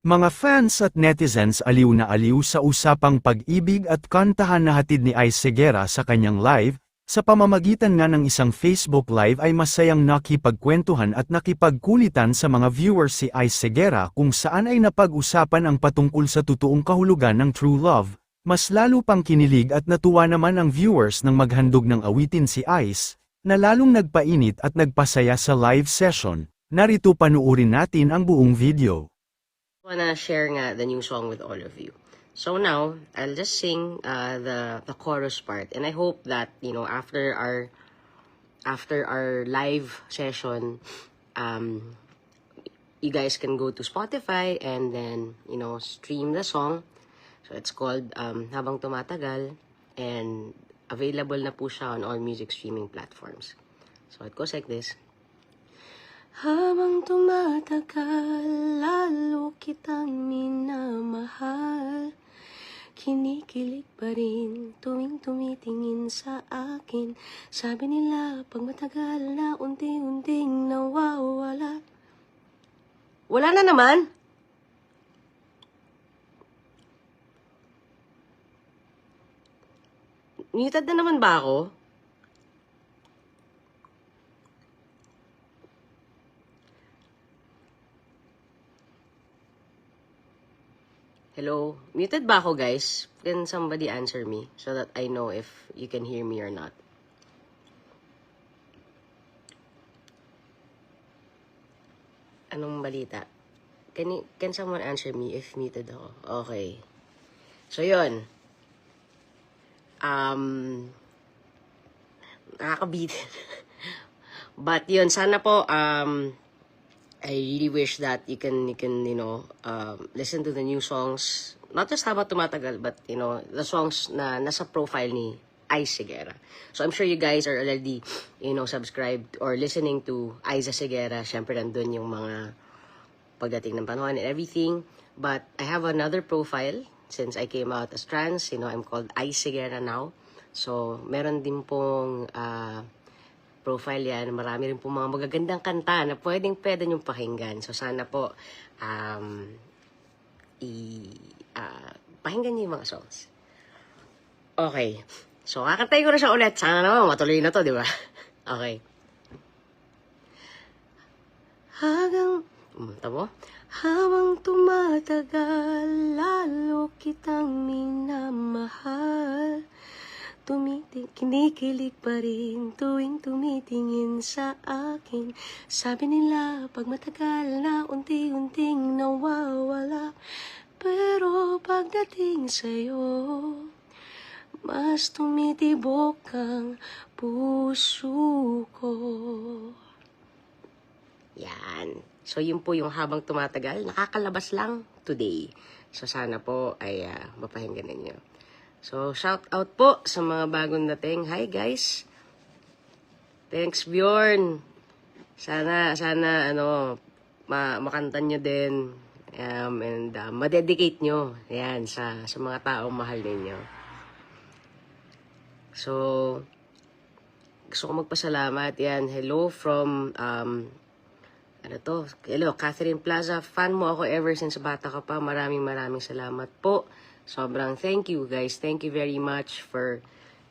Mga fans at netizens aliw na aliw sa usapang pag-ibig at kantahan na hatid ni Ice Seguera sa kanyang live, sa pamamagitan nga ng isang Facebook Live ay masayang nakipagkwentuhan at nakipagkulitan sa mga viewers si Ice Seguera kung saan ay napag-usapan ang patungkol sa totoong kahulugan ng true love. Mas lalo pang kinilig at natuwa naman ang viewers nang maghandog ng awitin si Ice, na lalong nagpainit at nagpasaya sa live session. Narito panuurin natin ang buong video. Wanna share nga the new song with all of you. So now I'll just sing the chorus part, and I hope that after our live session, you guys can go to Spotify and then stream the song. So it's called Habang Tumatagal, and available na po siya on all music streaming platforms. So it goes like this. Habang tumatagal, lalo kitang minamahal. Kinikilig pa rin tuwing tumitingin sa akin. Sabi nila, pag matagal na unti-unting nawawala. Wala na naman? Muted na naman ba ako? Hello? Muted ba ako, guys? Can somebody answer me so that I know if you can hear me or not? Anong balita? Can someone answer me if muted ako? Okay. So, yun. Nakakabitin. But yun, sana po, I really wish that you can listen to the new songs, not just Habang Tumatagal, but the songs na nasa profile ni Ice Seguera. So I'm sure you guys are already subscribed or listening to Iza Seguera. Syempre nandun yung mga pagdating ng panahon and everything. But I have another profile since I came out as trans. I'm called Ice Seguera now. So meron din pong profile yan. Marami rin po mga magagandang kanta na pwede niyong pakinggan. So, sana po, pakinggan niyo yung mga songs. Okay. So, kakantay ko na siya ulit. Sana naman, matuloy na to, di ba? Okay. Tamo? Habang tumatagal, lalo kitang minamahal. Kinikilig pa rin tuwing tumitingin sa akin. Sabi nila, pag matagal na unti-unting nawawala. Pero pagdating sa'yo, mas tumitibok ang puso ko. Yan. So, yun po yung Habang Tumatagal. Nakakalabas lang today. So, sana po ay mapahinggan ninyo. So, shout out po sa mga bagong dating. Hi, guys. Thanks, Bjorn. Sana, makanta nyo din. And madedicate nyo. Yan, sa mga taong mahal ninyo. So, gusto ko magpasalamat. Yan, hello from, hello, Catherine Plaza. Fan mo ako ever since bata ka pa. Maraming salamat po. Sobrang thank you, guys. Thank you very much for,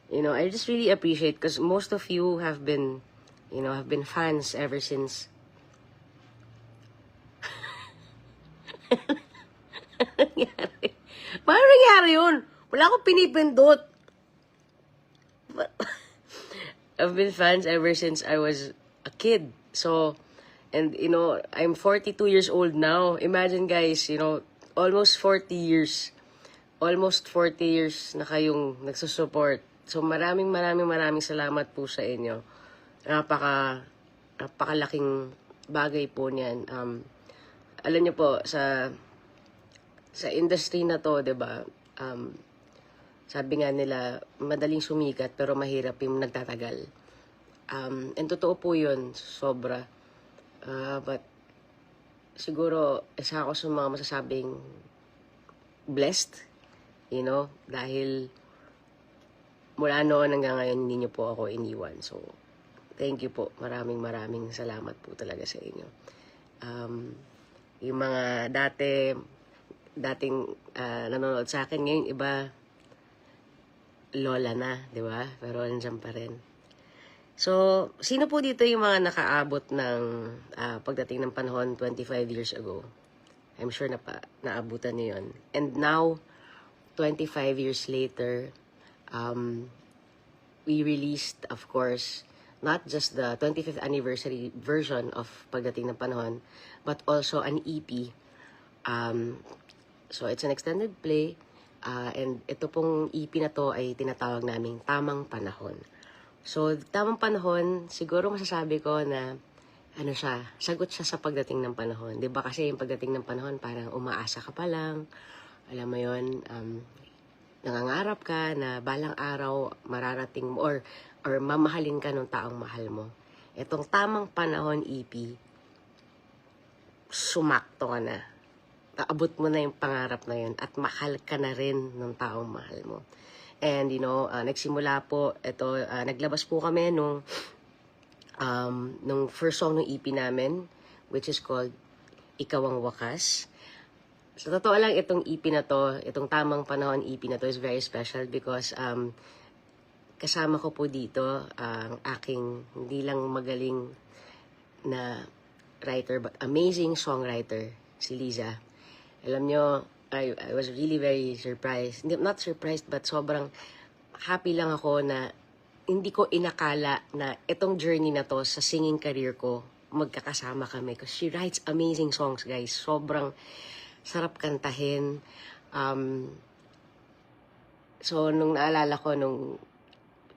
I just really appreciate because most of you have been fans ever since. Paano nangyari yun? Wala akong pinipindot. I've been fans ever since I was a kid. So, and I'm 42 years old now. Imagine, guys, almost 40 years na kayong nagsusupport. So maraming salamat po sa inyo. Napakalaking bagay po niyan. Alam niyo po, sa industry na to, 'di ba? Sabi nga nila, madaling sumikat pero mahirap yung nagtatagal. And totoo po 'yun, sobra. But siguro isa ako sa mga masasabing blessed. Dahil mula noon hanggang ngayon, hindi niyo po ako iniwan. So, thank you po. Maraming salamat po talaga sa inyo. Yung mga dati, dating nanonood sa akin. Ngayon, iba, lola na, di ba? Pero nandiyan pa rin. So, sino po dito yung mga nakaabot ng pagdating ng panahon 25 years ago? I'm sure na naabutan niyo yun. And now, 25 years later, we released, of course, not just the 25th anniversary version of Pagdating ng Panahon, but also an EP. So, it's an extended play. And ito pong EP na to ay tinatawag naming Tamang Panahon. So, Tamang Panahon, siguro masasabi ko na ano siya, sagot siya sa pagdating ng panahon. 'Di ba kasi yung pagdating ng panahon parang umaasa ka pa lang. Alam mo 'yon, nangangarap ka na balang araw mararating mo or mamahalin ka ng taong mahal mo. Itong Tamang Panahon EP, sumakto ka na. Naabot mo na yung pangarap na yun at mahal ka na rin ng taong mahal mo. And nagsimula po, naglabas po kami nung first song ng EP namin, which is called Ikaw ang Wakas. Sa totoo lang, itong EP na to, itong Tamang Panahon EP na to is very special because kasama ko po dito ang aking hindi lang magaling na writer but amazing songwriter, si Liza. Alam nyo, I was really very surprised. Not surprised, but sobrang happy lang ako na hindi ko inakala na itong journey na to sa singing career ko, magkakasama kami. Because she writes amazing songs, guys. Sobrang sarap kantahin. So, nung naalala ko,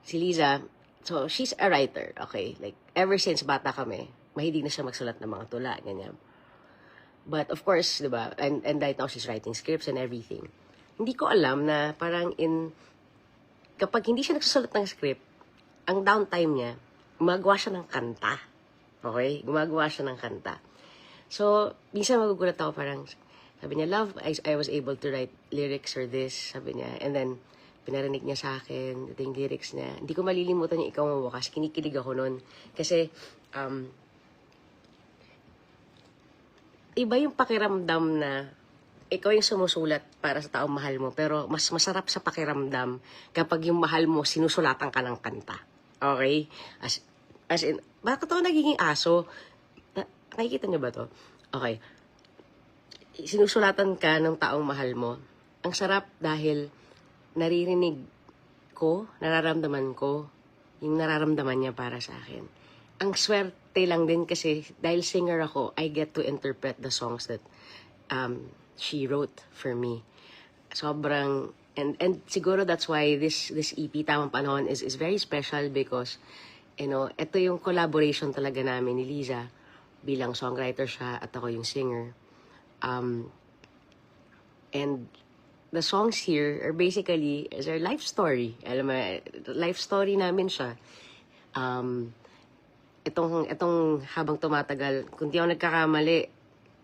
si Liza, so she's a writer, okay? Like, ever since bata kami, mahilig na siya magsulat ng mga tula, ganyan. But of course, 'di ba? And right now she's writing scripts and everything. Hindi ko alam na parang kapag hindi siya nagsusulat ng script, ang downtime niya, gumagawa siya ng kanta. Okay? Gumagawa siya ng kanta. So, minsan magugulat ako parang, sabi niya, love, I was able to write lyrics or this, sabi niya. And then, pinarinig niya sa akin, ito yung lyrics niya. Hindi ko malilimutan yung Ikaw ang Wakas. Kinikilig ako nun. Kasi, iba yung pakiramdam na ikaw yung sumusulat para sa taong mahal mo, pero mas masarap sa pakiramdam kapag yung mahal mo, sinusulatan ka ng kanta. Okay? As in, bakit ako nagiging aso? Nakikita niyo ba to? Okay. Sinusulatan ka ng taong mahal mo. Ang sarap dahil naririnig ko, nararamdaman ko, yung nararamdaman niya para sa akin. Ang swerte lang din kasi dahil singer ako, I get to interpret the songs that she wrote for me. Sobrang, and siguro that's why this EP, Tamang Panahon, is very special because, ito yung collaboration talaga namin ni Liza, bilang songwriter siya at ako yung singer. And the songs here are basically is our life story. Alam mo, life story namin siya. Itong habang tumatagal, kung di ako nagkakamali,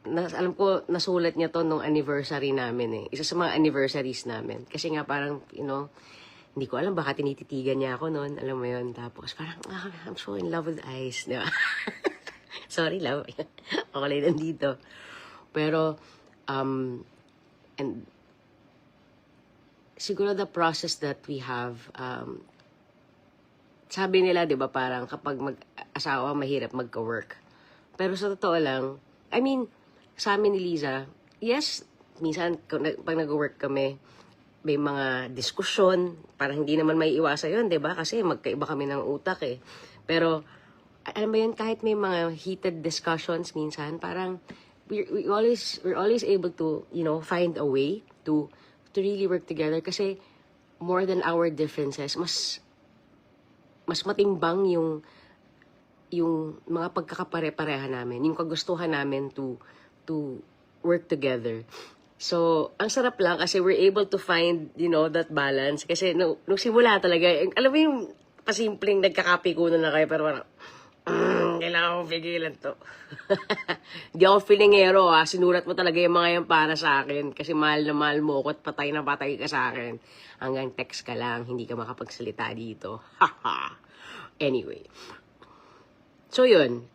alam ko, nasulat niya to nung anniversary namin eh. Isa sa mga anniversaries namin. Kasi nga parang, hindi ko alam, baka tinititigan niya ako noon. Alam mo yun. Tapos parang, I'm so in love with ice. Diba? Sorry, love. Ako lang nandito. Pero, and siguro the process that we have, sabi nila, di ba, parang kapag mag-asawa, mahirap magka-work. Pero sa totoo lang, I mean, sa amin ni Liza, yes, minsan, pag nag-work kami, may mga diskusyon, parang hindi naman may iwasan yun, di ba? Kasi magkaiba kami ng utak eh. Pero, alam mo yun, kahit may mga heated discussions minsan, parang, we're always able to, find a way to really work together. Kasi, more than our differences, mas matimbang yung mga pagkakapare-pareha namin, yung kagustuhan namin to work together. So, ang sarap lang kasi we're able to find, that balance. Kasi nung simula talaga, alam mo yung pasimpleng nagkakapikunan na kayo, pero parang, kailangan kong pigilan to. Hindi ako feelingero sinulat mo talaga yung mga yan para sa akin kasi mahal na mahal mo ako at patay na patay ka sa akin. Hanggang text ka lang, hindi ka makapagsalita dito. Anyway. So yun,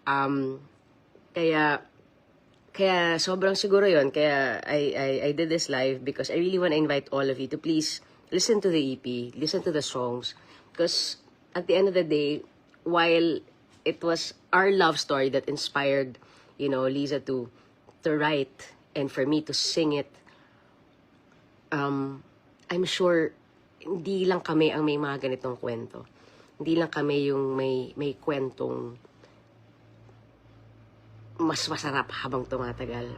kaya Kaya sobrang siguro yon. Kaya I did this live because I really want to invite all of you to please listen to the EP, listen to the songs. Because at the end of the day, while it was our love story that inspired, Liza to write and for me to sing it, I'm sure hindi lang kami ang may mga ganitong kwento. Hindi lang kami yung may kwentong mas masarap habang tumatagal.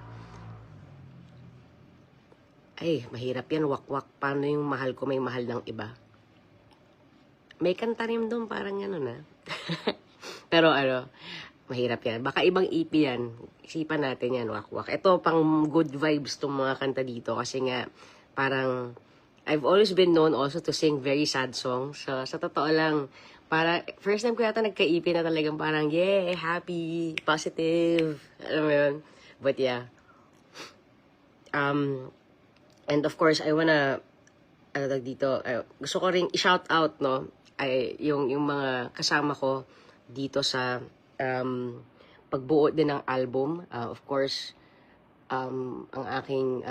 Ay, mahirap yan, wakwak. Paano yung mahal ko may mahal ng iba? May kanta rin doon, parang gano'n, Pero mahirap yan. Baka ibang EP yan. Isipan natin yan, wakwak. Ito, pang good vibes tong mga kanta dito. Kasi nga, parang, I've always been known also to sing very sad songs. So, sa totoo lang, first time ko yata nagka-EP na talagang parang, yeah, happy, positive. Alam mo yun? But yeah. And of course, I wanna, gusto ko ring i-shout out, no? Yung mga kasama ko dito sa pagbuo din ng album. Of course, ang aking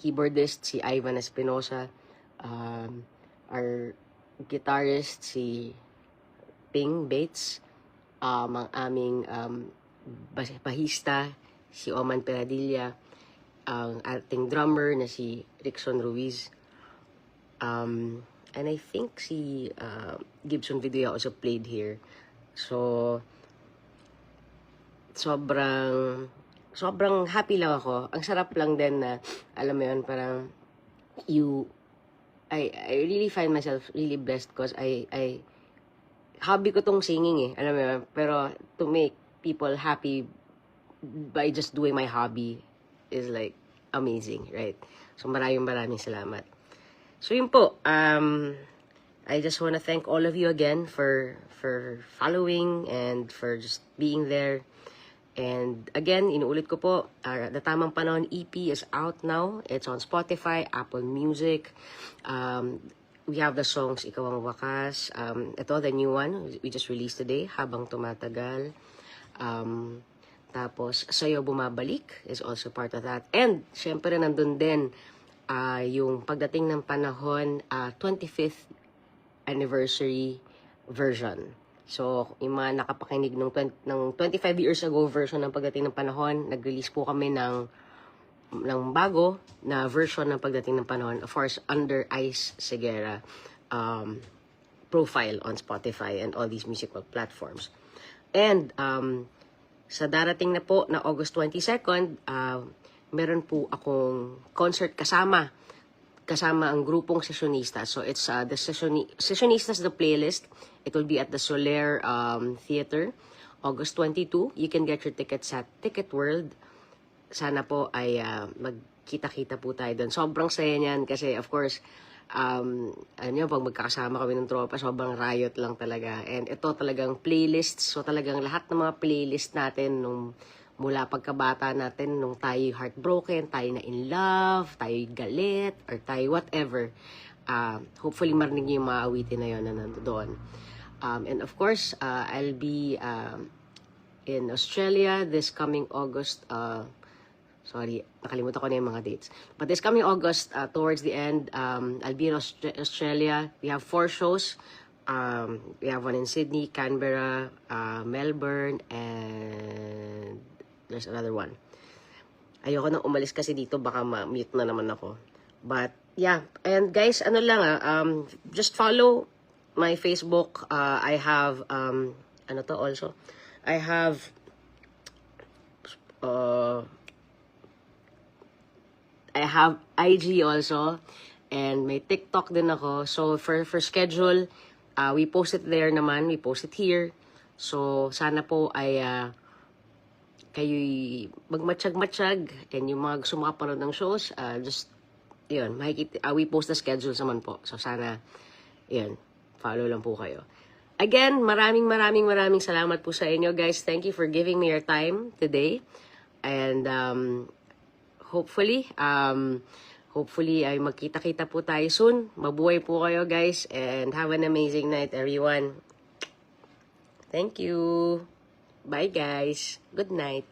keyboardist, si Ivan Espinosa. Our guitarist, si Ping Bates. Ang aming bahista, si Oman Peradilla. Ang ating drummer na si Rickson Ruiz. And I think si Gibson Video also played here. So, sobrang happy lang ako. Ang sarap lang din na, alam mo yun, parang I really find myself really blessed because hobby ko tong singing alam mo yun. Pero to make people happy by just doing my hobby is like amazing, right? So maraming salamat. So yun po, I just want to thank all of you again for following and for just being there. And again, inuulit ko po, The Tamang Panahon EP is out now. It's on Spotify, Apple Music. We have the songs Ikaw Ang Wakas. Ito, the new one, we just released today, Habang Tumatagal. Tapos, Sa'yo Bumabalik is also part of that. And, syempre, nandun din yung Pagdating ng Panahon 25th anniversary version. So, yung mga nakapakinig ng 25 years ago version ng Pagdating ng Panahon, nag-release po kami ng bago na version ng Pagdating ng Panahon, of course, under Ice Segura profile on Spotify and all these musical platforms. And, sa darating na po na August 22nd, meron po akong concert kasama ang grupong Sessionistas. So, it's the Sessionistas, the playlist. It will be at the Soler Theater, August 22. You can get your tickets at Ticket World. Sana po ay magkita-kita po tayo doon. Sobrang saya niyan kasi, of course, pag magkakasama kami ng tropa, sobrang riot lang talaga. And ito talagang playlists. So, talagang lahat ng mga playlist natin mula pagkabata natin, nung tayo heartbroken, tayo na in love, tayo galit, or tayo whatever. Hopefully, marinig niyo yung mga awitin na yun na nandoon. And of course, I'll be in Australia this coming August. Sorry, nakalimutan ko na yung mga dates. But this coming August, towards the end, I'll be in Australia. We have 4 shows. We have one in Sydney, Canberra, Melbourne, and there's another one. Ayoko nang umalis kasi dito, baka ma-mute na naman ako. But, yeah. And guys, just follow my Facebook. I have, also? I have, I have IG also. And may TikTok din ako. So, for schedule, we post it there naman. We post it here. So, sana po ay kayo'y magmatsyag-matsyag, and yung mga gusto makapanood ng shows, we post the schedules naman po. So sana, follow lang po kayo. Again, maraming salamat po sa inyo, guys. Thank you for giving me your time today. And hopefully ay magkita-kita po tayo soon. Mabuhay po kayo, guys, and have an amazing night, everyone. Thank you. Bye, guys. Good night.